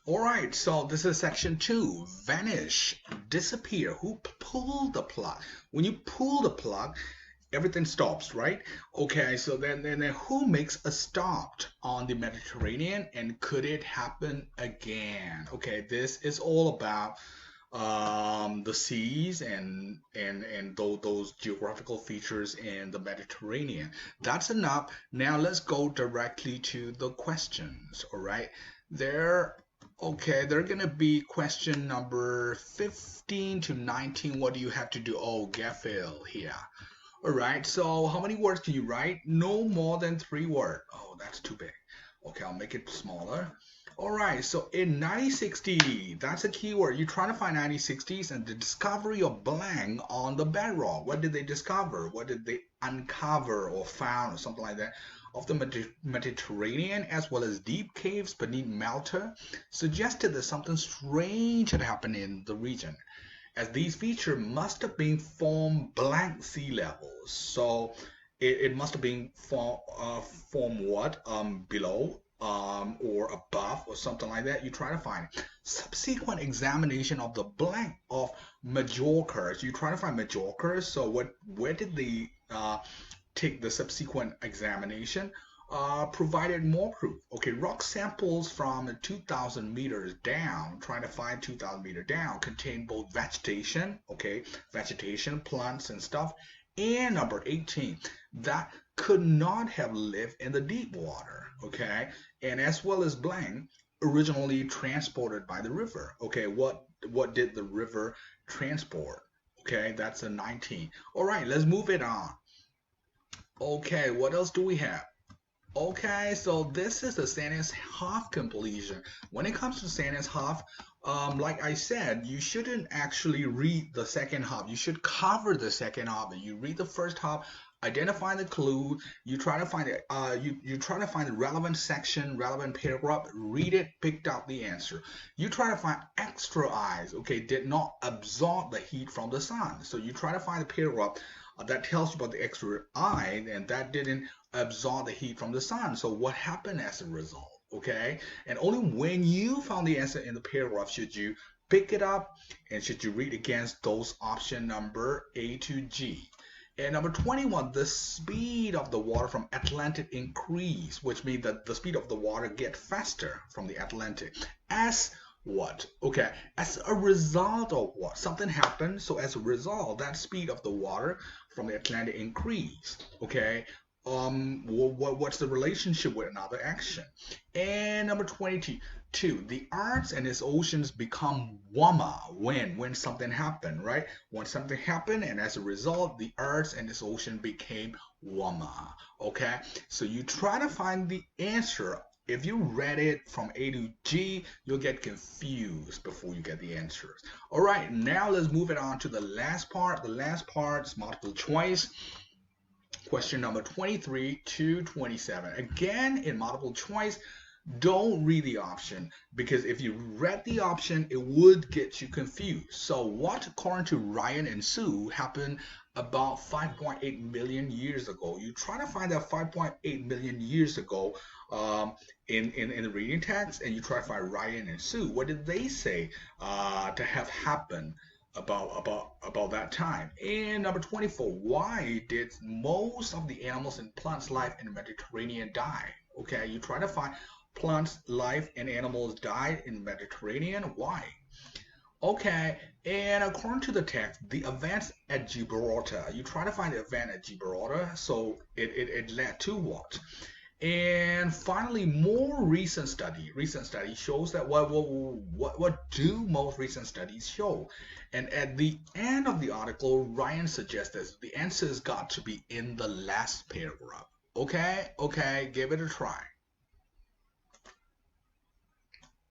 All right, so this is section two. Vanish, disappear. Who pulled the plug? When you pull the plug, everything stops, right? Okay, so then who makes a stop on the Mediterranean, and could it happen again? Okay, this is all about the seas and those geographical features in the Mediterranean. That's enough. Now let's go directly to the questions. All right, there. Okay, they're gonna be question number 15 to 19. What do you have to do? Oh, Gefil here. All right, so how many words can you write? No more than 3 words. Oh, that's too big. Okay, I'll make it smaller. All right, so in 1960, that's a keyword. You're trying to find 1960s and the discovery of blank on the bedrock. What did they discover? What did they uncover or found or something like that? Of the Mediterranean as well as deep caves beneath Malta suggested that something strange had happened in the region as these features must have been formed blank sea levels. So it must have been formed what? Below or above or something like that. You try to find it. Subsequent examination of the blank of Majorca. So you try to find Majorca. So where did they take the subsequent examination? Provided more proof. Okay, rock samples from 2,000 meters down, trying to find 2,000 meters down, contain both vegetation, okay, vegetation, plants and stuff, and number 18, that could not have lived in the deep water, okay, and as well as blank, originally transported by the river. Okay, what did the river transport? Okay, that's a 19. All right, let's move it on. Okay, what else do we have? Okay, so this is the Sandnes half completion. When it comes to Sandnes half, like I said, you shouldn't actually read the second half. You should cover the second half. You read the first half, identify the clue. You try to find it. You try to find the relevant section, relevant paragraph. Read it, picked out the answer. You try to find extra eyes. Okay, did not absorb the heat from the sun. So you try to find the paragraph that tells you about the extra eye, and that didn't absorb the heat from the sun. So what happened as a result? Okay, and only when you found the answer in the paragraph should you pick it up and should you read against those option number A to G. And number 21, the speed of the water from Atlantic increase, which means that the speed of the water get faster from the Atlantic as what? Okay, as a result of what? Something happened. So as a result, that speed of the water from the Atlantic increased. Okay, what's the relationship with another action? And number 22, the earths and its oceans become warmer when something happened, right? When something happened, and as a result, the earths and its ocean became warmer. Okay, so you try to find the answer. If you read it from A to G, you'll get confused before you get the answers. All right, now let's move it on to the last part. The last part is multiple choice. Question number 23 to 27. Again, in multiple choice, don't read the option, because if you read the option, it would get you confused. So what, according to Ryan and Sue, happened about 5.8 million years ago? You try to find that 5.8 million years ago in the reading text, and you try to find Ryan and Sue. What did they say to have happened about that time? And number 24, why did most of the animals and plants life in the Mediterranean die? Okay, you try to find plants, life, and animals died in the Mediterranean. Why? Okay, and according to the text, the events at Gibraltar, you try to find the event at Gibraltar, so it led to what? And finally, more recent study shows that what do most recent studies show? And at the end of the article, Ryan suggests that the answer's got to be in the last paragraph. Okay, give it a try.